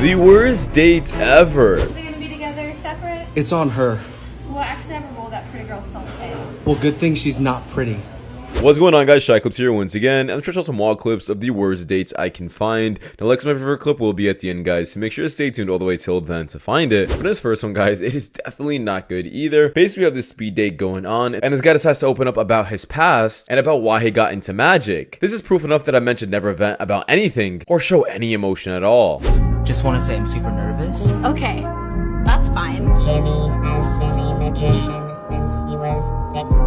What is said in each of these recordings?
The worst dates ever. Is it gonna be together, separate? It's on her. Well, actually, I have a rule that pretty girls don't pay. Well, good thing she's not pretty. What's going on, guys? Shak-Clips here once again, and I'm sure to show some wild clips of the worst dates I can find. Now, like my favorite clip will be at the end, guys, so make sure to stay tuned all the way till then to find it. But this first one, guys, it is definitely not good either. Basically, we have this speed date going on, and this guy decides to open up about his past and about why he got into magic. This is proof enough that I mentioned never vent about anything or show any emotion at all. Just want to say I'm super nervous. Okay, that's fine. Jimmy has been a magician since he was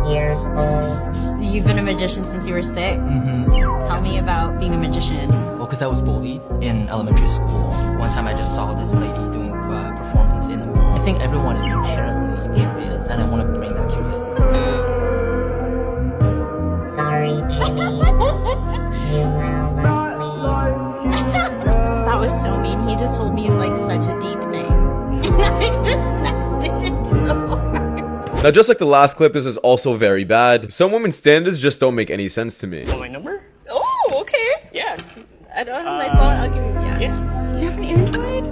6 years old. You've been a magician since you were 6? Tell me about being a magician. Well, because I was bullied in elementary school. One time I just saw this lady doing a performance in a movie. I think everyone is inherently curious, and I want to bring that curiosity. Sorry, Jimmy. You now must leave. That was so mean. He just told me like such a deep thing. And I just nexted him so hard. Now, just like the last clip, this is also very bad. Some women's standards just don't make any sense to me. Want my number? Oh, okay. Yeah. I don't have my phone. I'll give you. Yeah. Do you have an Android?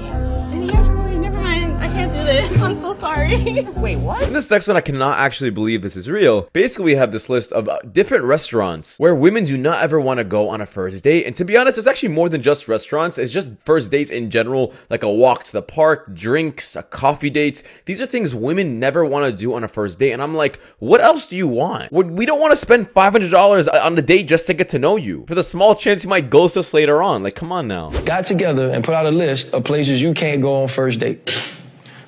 Yes. An Android? Never mind. I can't do this. I'm so sorry. Wait, what? In this next one, I cannot actually believe this is real. Basically, we have this list of different restaurants where women do not ever want to go on a first date. And to be honest, it's actually more than just restaurants. It's just first dates in general, like a walk to the park, drinks, a coffee date. These are things women never want to do on a first date. And I'm like, what else do you want? We don't want to spend $500 on the date just to get to know you for the small chance you might ghost us later on. Like, come on now. Got together and put out a list of places you can't go on first date.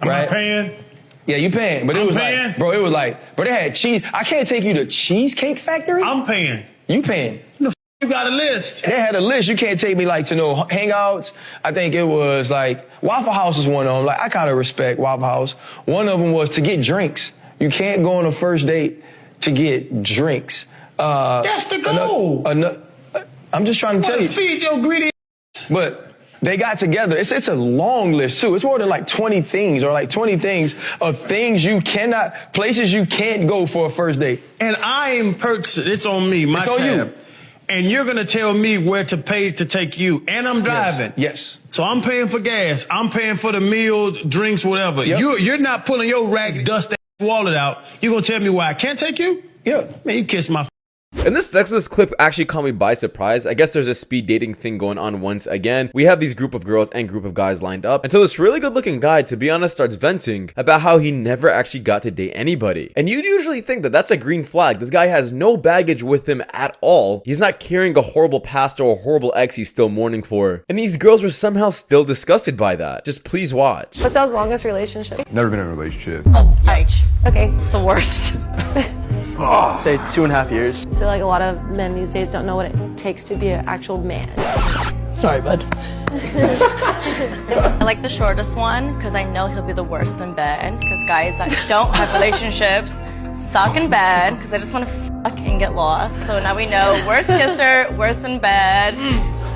Am right? I paying? Yeah, you paying, but it I'm was paying? like, bro, it was like, bro, they had cheese. I can't take you to Cheesecake Factory. I'm paying. You paying? You got a list. They had a list. You can't take me like to no hangouts. I think it was like Waffle House is one of them. Like I kind of respect Waffle House. One of them was to get drinks. You can't go on a first date to get drinks. That's the goal. I'm just trying to tell you. Feed your greedy. But they got together. It's a long list too. It's more than like 20 things or like 20 things of things you cannot, places you can't go for a first date. And I am purchasing. It's on me, my It's on you. tab. And you're gonna tell me where to pay to take you. And I'm driving. Yes. So I'm paying for gas. I'm paying for the meals, drinks, whatever. Yep. You're not pulling your rack dust wallet out. You gonna tell me why I can't take you? Yeah. Man, you kiss my. And this sexless clip actually caught me by surprise. I guess there's a speed dating thing going on once again. We have these group of girls and group of guys lined up until this really good looking guy, to be honest, starts venting about how he never actually got to date anybody. And you'd usually think that that's a green flag. This guy has no baggage with him at all. He's not carrying a horrible past or a horrible ex he's still mourning for. And these girls were somehow still disgusted by that. Just please watch. What's y'all's longest relationship? Never been in a relationship. Oh, yikes. Okay, it's the worst. Say 2.5 years. So like a lot of men these days don't know what it takes to be an actual man. Sorry, bud. I like the shortest one because I know he'll be the worst in bed. Because guys that don't have relationships suck in bed because they just want to fuck and get lost. So now we know worst kisser, worst in bed.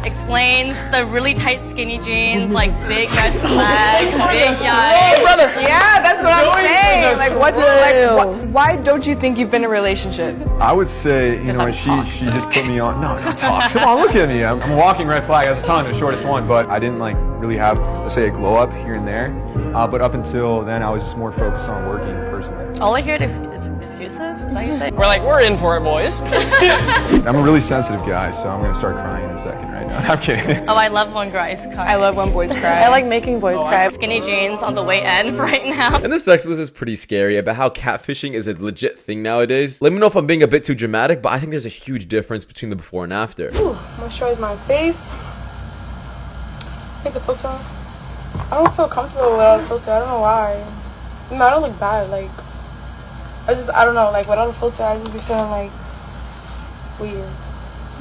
Explains the really tight skinny jeans, like big red flags, big yikes. brother! Yeah, that's what I'm saying. Like, why don't you think you've been in a relationship? I would say, you know, she just put me on. No, not talk. Come on, look at me. I'm a walking red flag at the time, the shortest one, but I didn't like really have, let's say, a glow up here and there. But up until then, I was just more focused on working personally. All I hear is excuses. Is that what you say? We're in for it, boys. I'm a really sensitive guy, so I'm gonna start crying in a second right now. I'm kidding. Oh, I love when guys cry. I love when boys cry. I like making boys cry. Skinny jeans on the way in right now. And this next list is pretty scary about how catfishing is a legit thing nowadays. Let me know if I'm being a bit too dramatic, but I think there's a huge difference between the before and after. Moisturize my face. Take the filter off. I don't feel comfortable without a filter. I don't know why. No, I don't look bad. Like, I don't know. Like, without a filter, I just be feeling like weird.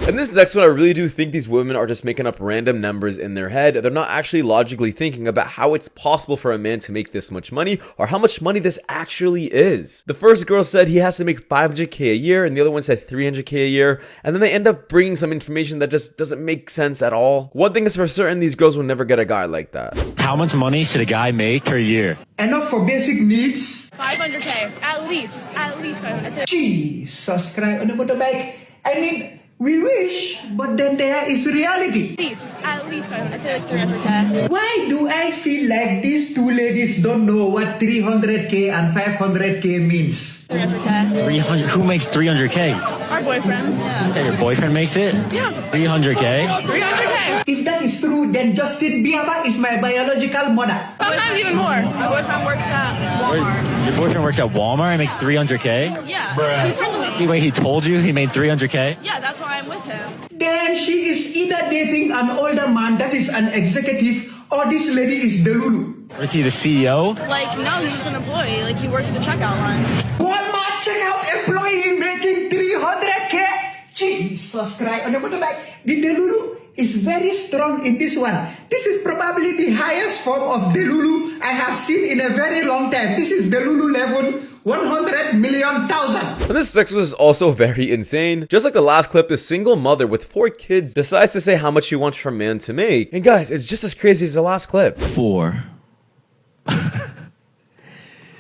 And this next one, I really do think these women are just making up random numbers in their head. They're not actually logically thinking about how it's possible for a man to make this much money or how much money this actually is. The first girl said he has to make $500K a year and the other one said $300K a year. And then they end up bringing some information that just doesn't make sense at all. One thing is for certain, these girls will never get a guy like that. How much money should a guy make per year? Enough for basic needs. 500K, at least 500K. Jesus Christ, ano mo to, Mike? I need We wish, but then there is reality. At least 500. I feel like 300K. Why do I feel like these two ladies don't know what 300K and 500K means? 300K. 300. Who makes 300K? Our boyfriends. You say your boyfriend makes it? Yeah. 300K? 300K. If that is true, then Justin Bieber is my biological mother. Sometimes even more. My boyfriend works at Walmart. Your boyfriend works at Walmart and makes 300K? Yeah. He told me. Wait, he told you he made 300K? Yeah, that's why I'm with him. Then she is either dating an older man that is an executive, or this lady is Delulu. Or is he the CEO? Like, no, he's just an employee. Like, he works the checkout line. Walmart checkout employee making 300K. Jesus Christ! On the motorbike, the Delulu is very strong in this one. This is probably the highest form of Delulu I have seen in a very long time. This is Delulu level 100 million thousand. And this sex was also very insane. Just like the last clip, this single mother with 4 kids decides to say how much she wants her man to make. And guys, it's just as crazy as the last clip. 4.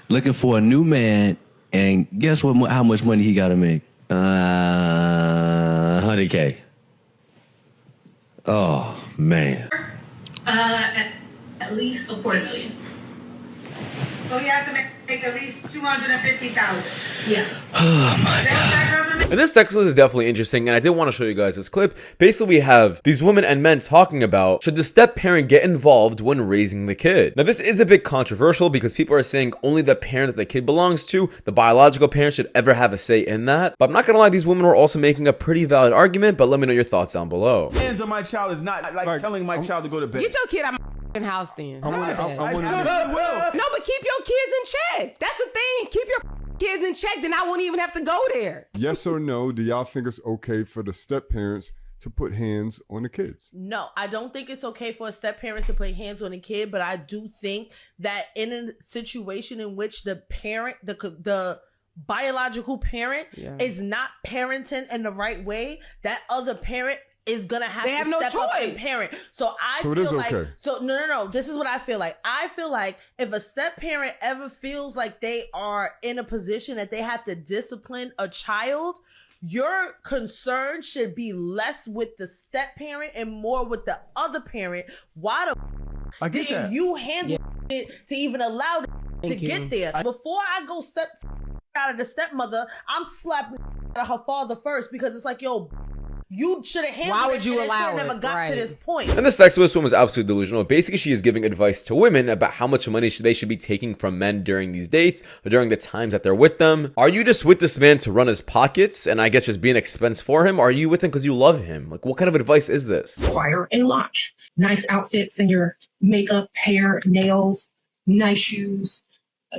Looking for a new man, and guess what? How much money he gotta make? 100K. Oh man. At least $250,000. So he has to make at least $250,000. Yes. Oh my God. And this sex list is definitely interesting, and I did want to show you guys this clip. Basically, we have these women and men talking about, should the step parent get involved when raising the kid? Now, this is a bit controversial because people are saying only the parent that the kid belongs to, the biological parent, should ever have a say in that. But I'm not gonna lie, these women were also making a pretty valid argument, but let me know your thoughts down below. Hands on my child is not like telling my child to go to bed. Get your kid out my house then. I No, but keep your kids in check. That's the thing. Keep your kids in check, then I won't even have to go there. Yes or no, do y'all think it's okay for the step parents to put hands on the kids? No, I don't think it's okay for a step parent to put hands on a kid, but I do think that in a situation in which the parent, the biological parent is not parenting in the right way, that other parent is gonna have to step up and parent. So I feel like, no. This is what I feel like. I feel like if a step parent ever feels like they are in a position that they have to discipline a child, your concern should be less with the step parent and more with the other parent. Why the didn't you handle it to even allow to get there? Before I go step out of the stepmother, I'm slapping out of her father first, because it's like, yo, you should have handled it. Why would you allow it? Never got to this point. And the sexist one was absolutely delusional. Basically, she is giving advice to women about how much money they should be taking from men during these dates or during the times that they're with them. Are you just with this man to run his pockets and I guess just be an expense for him? Or are you with him because you love him? Like, what kind of advice is this? Acquire a launch. Nice outfits in your makeup, hair, nails, nice shoes,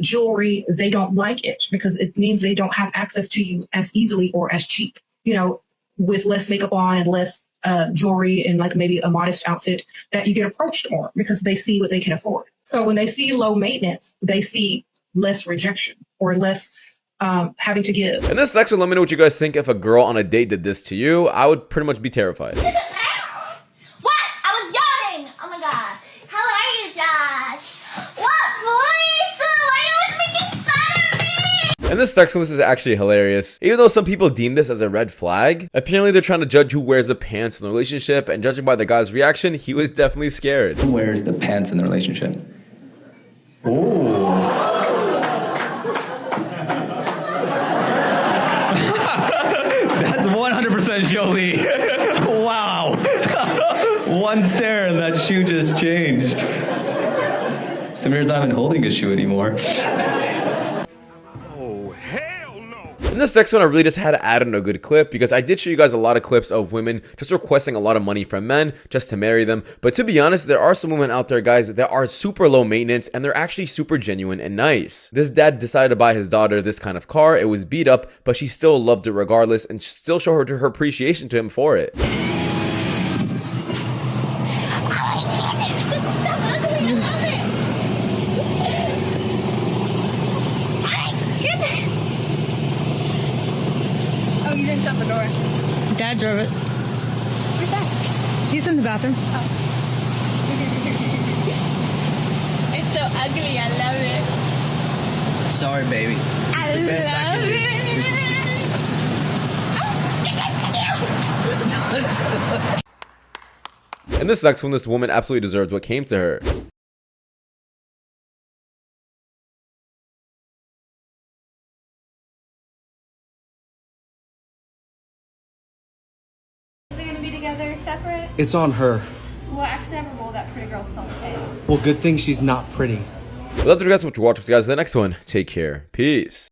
jewelry. They don't like it because it means they don't have access to you as easily or as cheap. You know, with less makeup on and less jewelry and like maybe a modest outfit, that you get approached more because they see what they can afford. So when they see low maintenance, they see less rejection or less having to give. And this section, let me know what you guys think. If a girl on a date did this to you, I would pretty much be terrified. What? I was yawning. Oh my god. How are you, Josh? What, boys? Why are you always making fun of me? And this sex one, this is actually hilarious. Even though some people deem this as a red flag, apparently they're trying to judge who wears the pants in the relationship, and judging by the guy's reaction, he was definitely scared. Who wears the pants in the relationship? Ooh. That's 100% Jolie. Wow. One stare and that shoe just changed. Samir's not even holding a shoe anymore. In this next one, I really just had to add in a good clip because I did show you guys a lot of clips of women just requesting a lot of money from men just to marry them. But to be honest, there are some women out there, guys, that are super low maintenance and they're actually super genuine and nice. This dad decided to buy his daughter this kind of car. It was beat up, but she still loved it regardless and still showed her appreciation to him for it. Shut the door. Dad drove it. Where's Dad? He's in the bathroom. Oh. It's so ugly. I love it. Sorry, baby. I love it. And this next one, this woman absolutely deserves what came to her. Is it gonna be together, separate? It's on her. Well, actually, I have a rule that pretty girls don't pay. Well, good thing she's not pretty. Well, that's what you guys so much for watching, guys. The next one, take care. Peace.